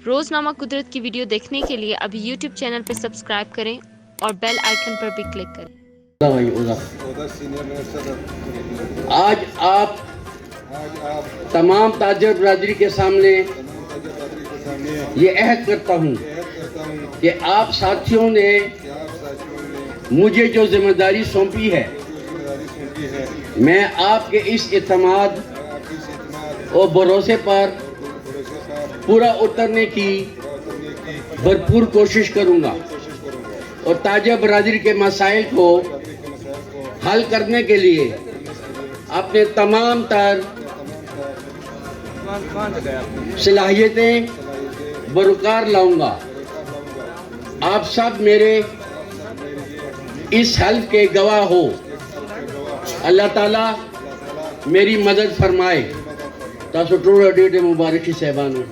रोज़नामा कुदरत की वीडियो देखने के लिए अभी YouTube चैनल पर सब्सक्राइब करें और बेल आइकन पर भी क्लिक करें। आज आप तमाम ताजर बरादरी के सामने ये अहद करता हूँ कि आप साथियों ने मुझे जो जिम्मेदारी सौंपी है, मैं आपके इस इत्मीनान और भरोसे पर पूरा उतरने की भरपूर कोशिश करूँगा और ताजा बरादरी के मसाइल को हल करने के लिए अपने तमाम तर सलाहियतें बरकरार लाऊंगा। आप सब मेरे इस हल्फ के गवाह हो। अल्लाह ताला मेरी मदद फरमाए। तासो टोड़ा डेटे मुबारक की सहबान हो।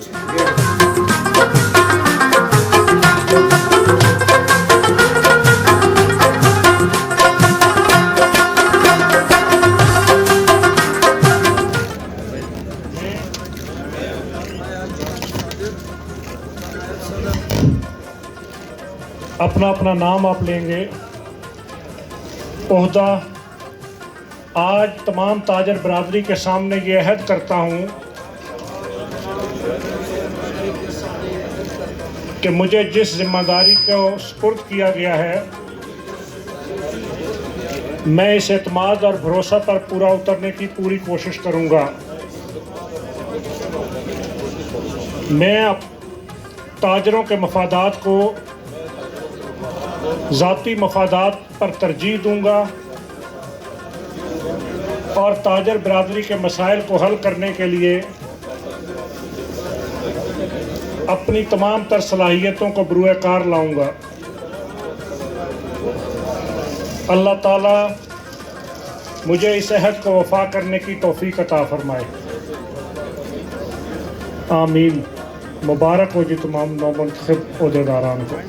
अपना अपना नाम आप लेंगे। ओहदा आज तमाम ताजर बरादरी के सामने ये अहद करता हूँ कि मुझे जिस जिम्मेदारी को सुपुर्द किया गया है, मैं इस एतमाद और भरोसा पर पूरा उतरने की पूरी कोशिश करूँगा। मैं ताजरों के मफादात को ज़ाती मफादात पर तरजीह दूँगा और ताजर बरादरी के मसाइल को हल करने के लिए अपनी तमाम तर सलाहियतों को बरूए कार लाऊँगा। अल्लाह ताला मुझे इस अहद को वफा करने की तौफीक अता फरमाए। आमीन। मुबारक हो जी तमाम नौमुंतखब ओहदेदारान को।